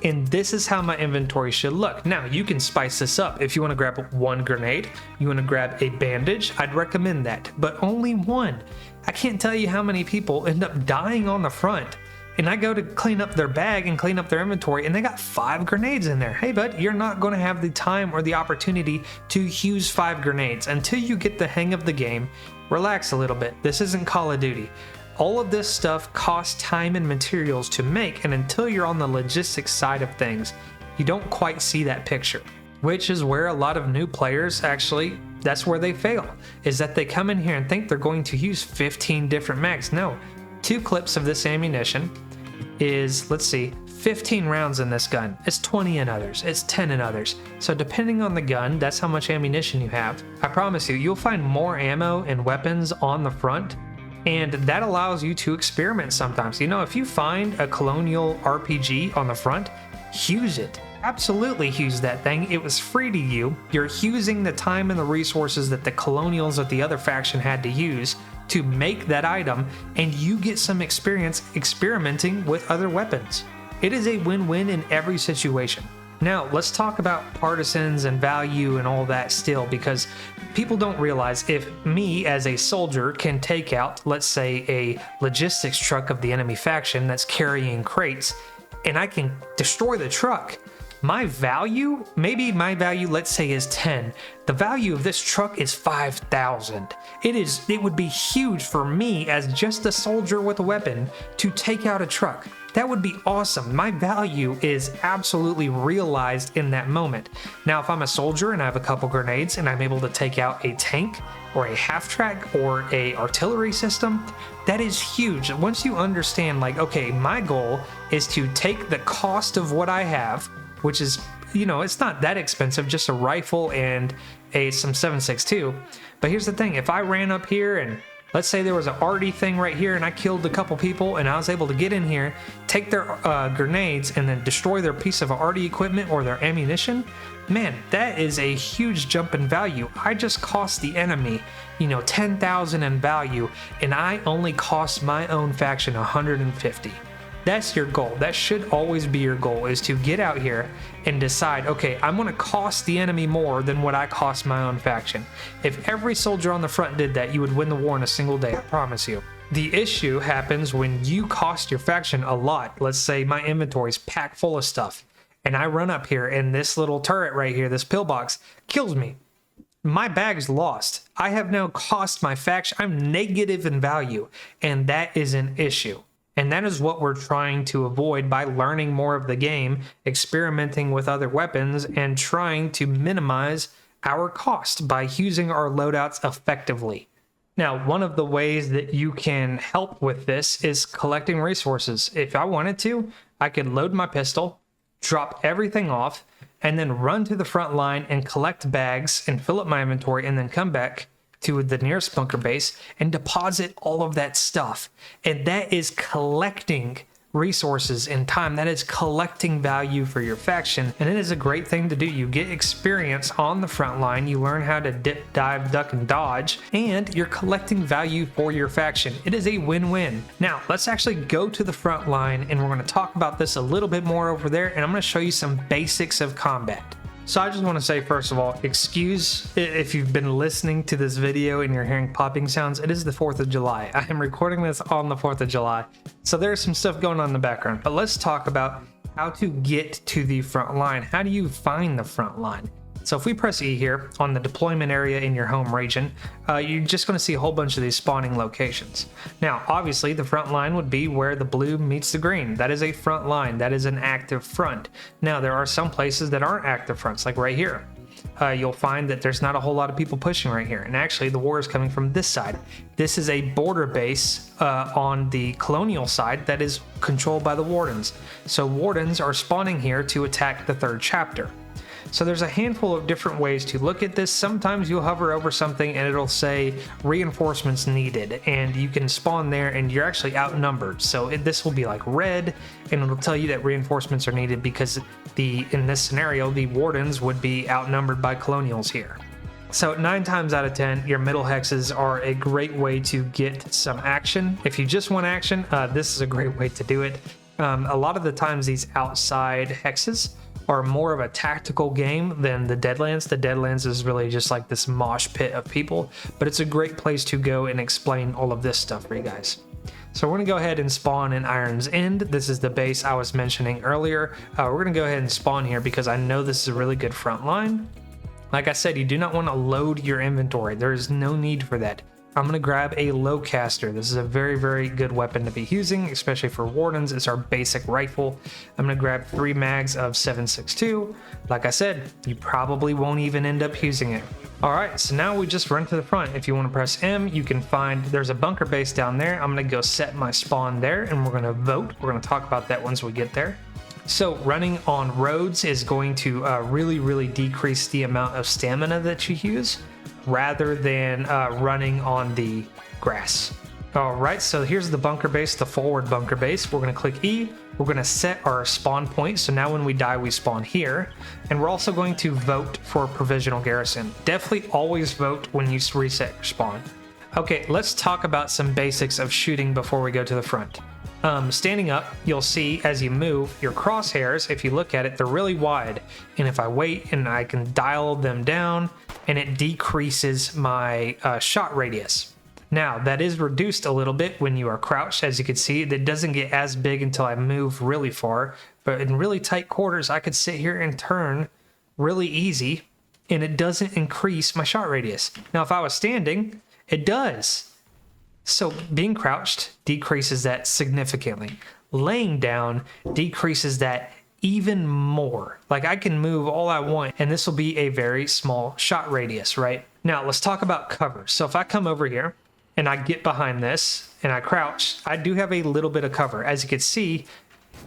A: and this is how my inventory should look. Now, you can spice this up. If you want to grab 1 grenade, you want to grab a bandage, I'd recommend that, but only 1. I can't tell you how many people end up dying on the front, and I go to clean up their bag and clean up their inventory, and they got 5 grenades in there. Hey, bud, you're not going to have the time or the opportunity to use 5 grenades. Until you get the hang of the game, relax a little bit. This isn't Call of Duty. All of this stuff costs time and materials to make, and until you're on the logistics side of things, you don't quite see that picture. Which is where a lot of new players actually, that's where they fail, is that they come in here and think they're going to use 15 different mags. No, 2 clips of this ammunition is, let's see, 15 rounds in this gun. It's 20 in others, it's 10 in others. So depending on the gun, that's how much ammunition you have. I promise you, you'll find more ammo and weapons on the front, and that allows you to experiment sometimes. You know, if you find a Colonial RPG on the front, use it. Absolutely use that thing. It was free to you. You're using the time and the resources that the Colonials of the other faction had to use to make that item, and you get some experience experimenting with other weapons. It is a win-win in every situation. Now, let's talk about partisans and value and all that still, because people don't realize if me as a soldier can take out, let's say, a logistics truck of the enemy faction that's carrying crates, and I can destroy the truck, My value, maybe my value, let's say, is 10. The value of this truck is 5,000. It would be huge for me as just a soldier with a weapon to take out a truck. That would be awesome. My value is absolutely realized in that moment. Now, if I'm a soldier and I have a couple grenades and I'm able to take out a tank or a half-track or a artillery system, that is huge. Once you understand, like, okay, my goal is to take the cost of what I have, which is, you know, it's not that expensive, just a rifle and some 7.62. But here's the thing, if I ran up here and let's say there was an arty thing right here and I killed a couple people and I was able to get in here, take their grenades and then destroy their piece of arty equipment or their ammunition, man, that is a huge jump in value. I just cost the enemy, you know, 10,000 in value, and I only cost my own faction 150. That's your goal. That should always be your goal, is to get out here and decide, okay, I'm going to cost the enemy more than what I cost my own faction. If every soldier on the front did that, you would win the war in a single day, I promise you. The issue happens when you cost your faction a lot. Let's say my inventory is packed full of stuff, and I run up here and this little turret right here, this pillbox, kills me. My bag's lost. I have now cost my faction. I'm negative in value, and that is an issue. And that is what we're trying to avoid by learning more of the game, experimenting with other weapons, and trying to minimize our cost by using our loadouts effectively. Now, one of the ways that you can help with this is collecting resources. If I wanted to, I could load my pistol, drop everything off, and then run to the front line and collect bags and fill up my inventory, and then come back to the nearest bunker base and deposit all of that stuff. And that is collecting resources and time. That is collecting value for your faction, and it is a great thing to do. You get experience on the front line, you learn how to dip, dive, duck, and dodge, and you're collecting value for your faction. It is a win-win. Now, let's actually go to the front line, and we're going to talk about this a little bit more over there, and I'm going to show you some basics of combat. So I just want to say, first of all, excuse if you've been listening to this video and you're hearing popping sounds. It is the 4th of July. I am recording this on the 4th of July. So there's some stuff going on in the background. But let's talk about how to get to the front line. How do you find the front line? So if we press E here on the deployment area in your home region, you're just going to see a whole bunch of these spawning locations. Now, obviously, the front line would be where the blue meets the green. That is a front line. That is an active front. Now, there are some places that aren't active fronts, like right here. You'll find that there's not a whole lot of people pushing right here. And actually, the war is coming from this side. This is a border base on the colonial side that is controlled by the wardens. So wardens are spawning here to attack the 3rd chapter. So there's a handful of different ways to look at this. Sometimes you'll hover over something and it'll say reinforcements needed, and you can spawn there and you're actually outnumbered. So this will be like red, and it'll tell you that reinforcements are needed because in this scenario, the wardens would be outnumbered by colonials here. So 9 times out of 10, your middle hexes are a great way to get some action. If you just want action, this is a great way to do it. A lot of the times these outside hexes are more of a tactical game than the Deadlands. The Deadlands is really just like this mosh pit of people, but it's a great place to go and explain all of this stuff for you guys. So we're gonna go ahead and spawn in Iron's End. This is the base I was mentioning earlier. We're gonna go ahead and spawn here because I know this is a really good front line. Like I said, you do not want to load your inventory. There is no need for that. I'm going to grab a Lowcaster. This is a very, very good weapon to be using, especially for wardens. It's our basic rifle. I'm going to grab 3 mags of 7.62. Like I said, you probably won't even end up using it. All right, so now we just run to the front. If you want to press M, you can find there's a bunker base down there. I'm going to go set my spawn there, and we're going to vote. We're going to talk about that once we get there. So running on roads is going to really, really decrease the amount of stamina that you use, rather than running on the grass. All right, so here's the bunker base, the forward bunker base. We're gonna click E, we're gonna set our spawn point. So now when we die, we spawn here. And we're also going to vote for provisional garrison. Definitely always vote when you reset your spawn. Okay, let's talk about some basics of shooting before we go to the front. Standing up, you'll see as you move, your crosshairs, if you look at it, they're really wide. And if I wait and I can dial them down, and it decreases my shot radius. Now, that is reduced a little bit when you are crouched. As you can see, that doesn't get as big until I move really far. But in really tight quarters, I could sit here and turn really easy, and it doesn't increase my shot radius. Now, if I was standing, it does. So being crouched decreases that significantly. Laying down decreases that even more. Like, I can move all I want, and this will be a very small shot radius, right? Now, let's talk about cover. So if I come over here and I get behind this and I crouch, I do have a little bit of cover. As you can see,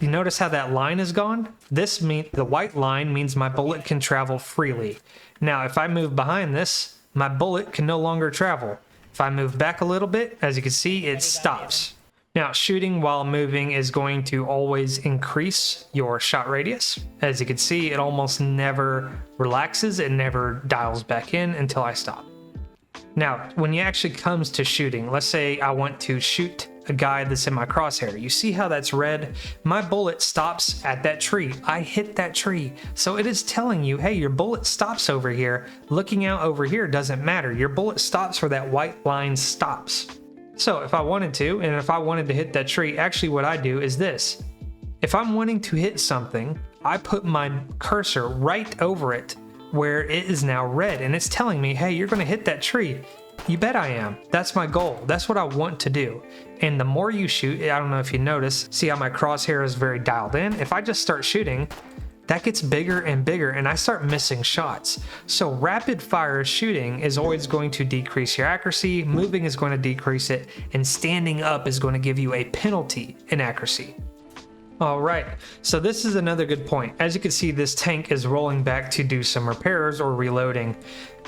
A: you notice how that line is gone? This means the white line means my bullet can travel freely. Now, if I move behind this, my bullet can no longer travel. If I move back a little bit, as you can see, it stops. Now, shooting while moving is going to always increase your shot radius. As you can see, it almost never relaxes. It never dials back in until I stop. Now, when it actually comes to shooting, let's say I want to shoot a guy that's in my crosshair. You see how that's red? My bullet stops at that tree. I hit that tree. So it is telling you, hey, your bullet stops over here. Looking out over here doesn't matter. Your bullet stops where that white line stops. So if I wanted to, and if I wanted to hit that tree, actually what I do is this. If I'm wanting to hit something, I put my cursor right over it where it is now red, and it's telling me, hey, you're gonna hit that tree. You bet I am. That's my goal. That's what I want to do. And the more you shoot, I don't know if you notice, see how my crosshair is very dialed in? If I just start shooting, that gets bigger and bigger, and I start missing shots. So rapid fire shooting is always going to decrease your accuracy, moving is going to decrease it, and standing up is going to give you a penalty in accuracy. All right, so this is another good point. As you can see, this tank is rolling back to do some repairs or reloading.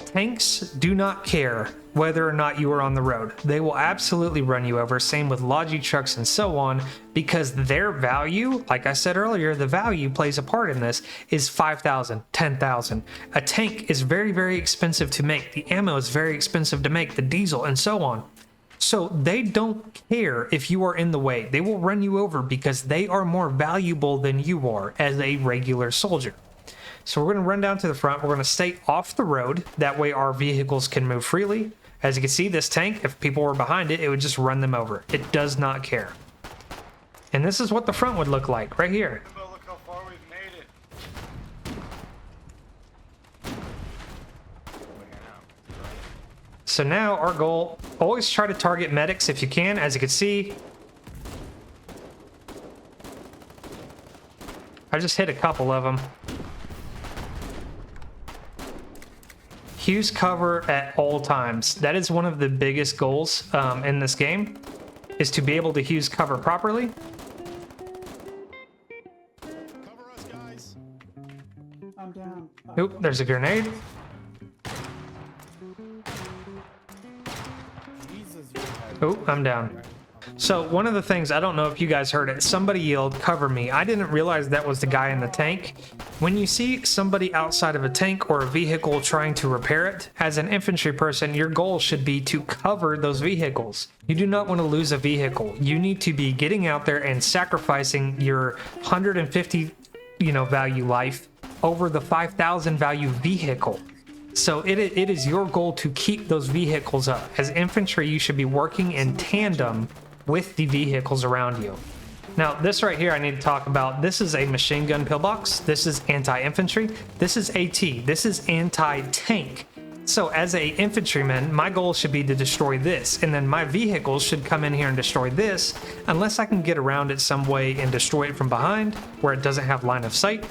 A: Tanks do not care whether or not you are on the road. They will absolutely run you over, same with Logi trucks and so on, because their value, like I said earlier, the value plays a part in this, is 5,000, 10,000. A tank is very, very expensive to make. The ammo is very expensive to make, the diesel and so on. So they don't care if you are in the way. They will run you over because they are more valuable than you are as a regular soldier. So we're going to run down to the front. We're going to stay off the road. That way our vehicles can move freely. As you can see, this tank, if people were behind it, it would just run them over. It does not care. And this is what the front would look like right here.
B: Look how far we've made it.
A: So now our goal, always try to target medics if you can. As you can see, I just hit a couple of them. Use cover at all times. That is one of the biggest goals in this game, is to be able to use cover properly.
B: Cover us, guys.
C: I'm down.
A: Oop, there's a grenade. Oh, I'm down. So one of the things, I don't know if you guys heard it, somebody yelled, cover me. I didn't realize that was the guy in the tank. When you see somebody outside of a tank or a vehicle trying to repair it, as an infantry person, your goal should be to cover those vehicles. You do not want to lose a vehicle. You need to be getting out there and sacrificing your 150, value life over the 5,000 value vehicle. So it is your goal to keep those vehicles up. As infantry, you should be working in tandem with the vehicles around you. Now, this right here I need to talk about. This is a machine gun pillbox. This is anti-infantry. This is AT. This is anti-tank. So as a infantryman, my goal should be to destroy this, and then my vehicles should come in here and destroy this, unless I can get around it some way and destroy it from behind where it doesn't have line of sight.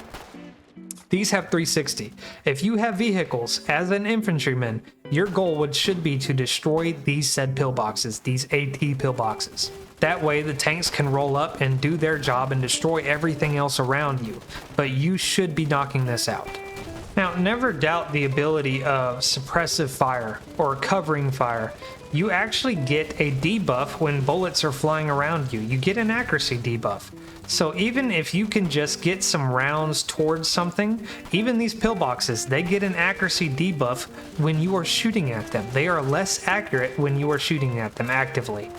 A: These have 360. If you have vehicles as an infantryman, your goal should be to destroy these said pillboxes, these AT pillboxes. That way the tanks can roll up and do their job and destroy everything else around you. But you should be knocking this out. Now, never doubt the ability of suppressive fire or covering fire. You actually get a debuff when bullets are flying around you. You get an accuracy debuff. So even if you can just get some rounds towards something, even these pillboxes, they get an accuracy debuff when you are shooting at them. They are less accurate when you are shooting at them actively.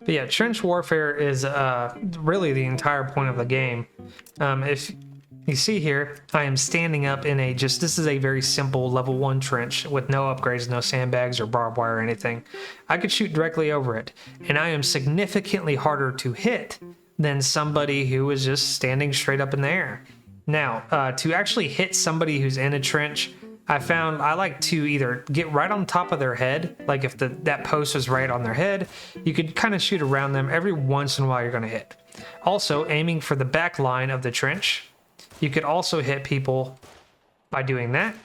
A: But yeah, trench warfare is really the entire point of the game. If You see here, I am standing up in this is a very simple level 1 trench with no upgrades, no sandbags or barbed wire or anything. I could shoot directly over it, and I am significantly harder to hit than somebody who is just standing straight up in the air. Now, to actually hit somebody who's in a trench, I found I like to either get right on top of their head, like if that post was right on their head, you could kind of shoot around them. Every once in a while you're going to hit. Also, aiming for the back line of the trench. You could also hit people by doing that.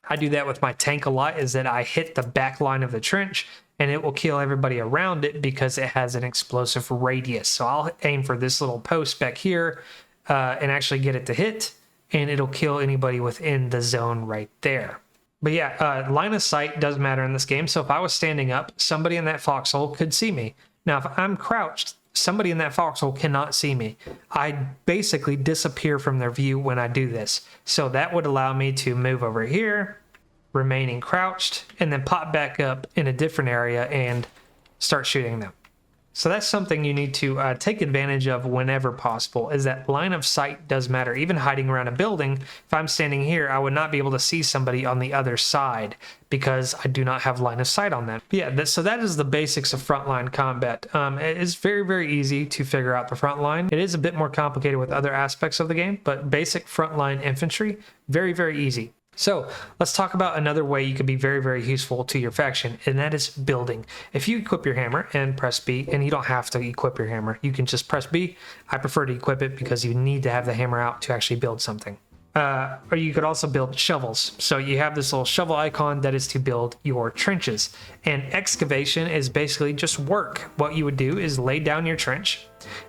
A: I do that with my tank a lot, is that I hit the back line of the trench and it will kill everybody around it because it has an explosive radius. So I'll aim for this little post back here and actually get it to hit, and it'll kill anybody within the zone right there. But yeah, line of sight does matter in this game. So if I was standing up, somebody in that foxhole could see me. Now, if I'm crouched, somebody in that foxhole cannot see me. I basically disappear from their view when I do this. So that would allow me to move over here, remaining crouched, and then pop back up in a different area and start shooting them. So that's something you need to take advantage of whenever possible, is that line of sight does matter. Even hiding around a building, if I'm standing here, I would not be able to see somebody on the other side because I do not have line of sight on them. But yeah, so that is the basics of frontline combat. It is very, very easy to figure out the front line. It is a bit more complicated with other aspects of the game, but basic frontline infantry, very, very easy. So let's talk about another way you could be very, very useful to your faction, and that is building. If you equip your hammer and press B, and you don't have to equip your hammer, you can just press B. I prefer to equip it because you need to have the hammer out to actually build something. Or you could also build shovels. So you have this little shovel icon that is to build your trenches. And excavation is basically just work. What you would do is lay down your trench,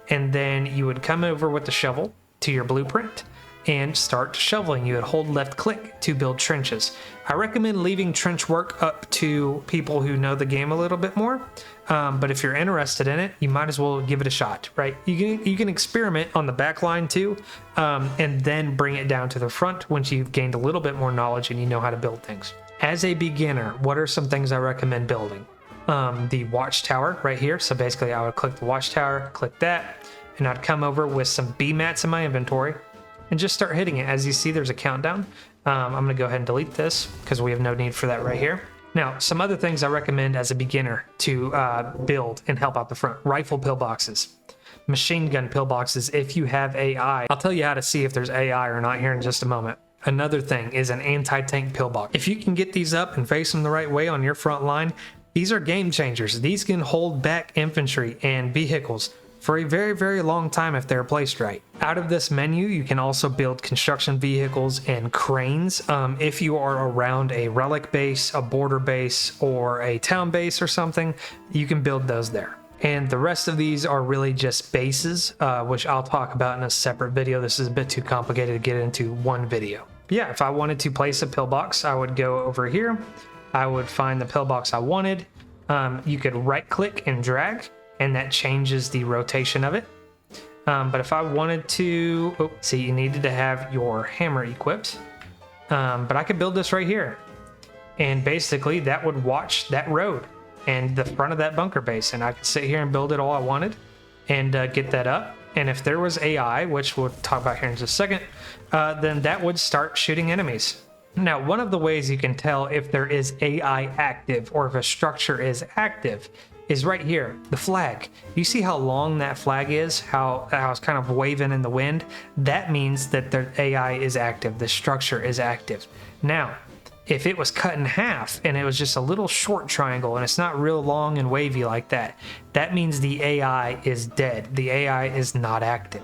A: and then you would come over with the shovel to your blueprint and start shoveling. You would hold left click to build trenches. I recommend leaving trench work up to people who know the game a little bit more, but if you're interested in it, you might as well give it a shot, right? You can experiment on the back line too, and then bring it down to the front once you've gained a little bit more knowledge and you know how to build things. As a beginner, what are some things I recommend building? The watchtower right here. So basically I would click the watchtower, click that, and I'd come over with some B mats in my inventory and just start hitting it. As you see, there's a countdown. I'm going to go ahead and delete this because we have no need for that right here. Now, some other things I recommend as a beginner to build and help out the front. Rifle pillboxes, machine gun pillboxes if you have AI. I'll tell you how to see if there's AI or not here in just a moment. Another thing is an anti-tank pillbox. If you can get these up and face them the right way on your front line, these are game changers. These can hold back infantry and vehicles for a very, very long time if they're placed right. Out of this menu, you can also build construction vehicles and cranes. If you are around a relic base, a border base, or a town base or something, you can build those there. And the rest of these are really just bases, which I'll talk about in a separate video. This is a bit too complicated to get into one video. But yeah, if I wanted to place a pillbox, I would go over here. I would find the pillbox I wanted. You could right click and drag, and that changes the rotation of it. But if I wanted to, see, you needed to have your hammer equipped. But I could build this right here. And basically that would watch that road and the front of that bunker base. And I could sit here and build it all I wanted and get that up. And if there was AI, which we'll talk about here in just a second, then that would start shooting enemies. Now, one of the ways you can tell if there is AI active or if a structure is active is right here, the flag. You see how long that flag is, how it's kind of waving in the wind? That means that the AI is active, the structure is active. Now, if it was cut in half and it was just a little short triangle and it's not real long and wavy like that, that means the AI is dead. The AI is not active.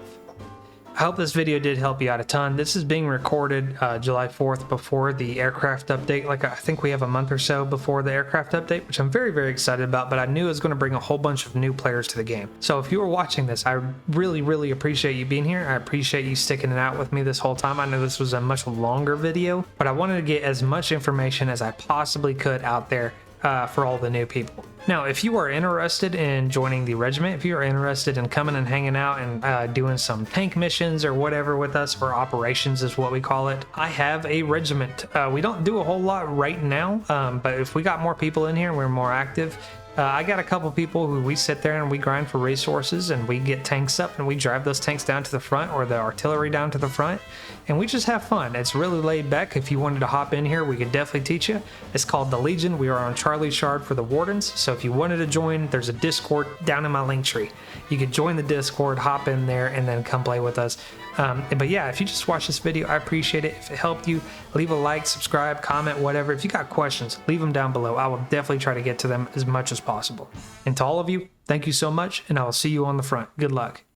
A: I hope this video did help you out a ton. This is being recorded July 4th before the aircraft update. Like, I think we have a month or so before the aircraft update, which I'm very, very excited about, but I knew it was going to bring a whole bunch of new players to the game. So if you were watching this, I really, really appreciate you being here. I appreciate you sticking it out with me this whole time. I know this was a much longer video, but I wanted to get as much information as I possibly could out there for all the new people. Now, if you are interested in joining the regiment, if you are interested in coming and hanging out and doing some tank missions or whatever with us, or operations is what we call it, I have a regiment. We don't do a whole lot right now, but if we got more people in here and we're more active, I got a couple people who we sit there and we grind for resources, and we get tanks up and we drive those tanks down to the front, or the artillery down to the front, and we just have fun. It's really laid back. If you wanted to hop in here, we could definitely teach you. It's called the Legion. We are on Charlie Shard for the Wardens, so if you wanted to join, there's a Discord down in my link tree. You could join the Discord, hop in there, and then come play with us. But yeah, if you just watched this video, I appreciate it. If it helped you, leave a like, subscribe, comment, whatever. If you got questions, leave them down below. I will definitely try to get to them as much as possible. And to all of you, thank you so much, and I will see you on the front. Good luck.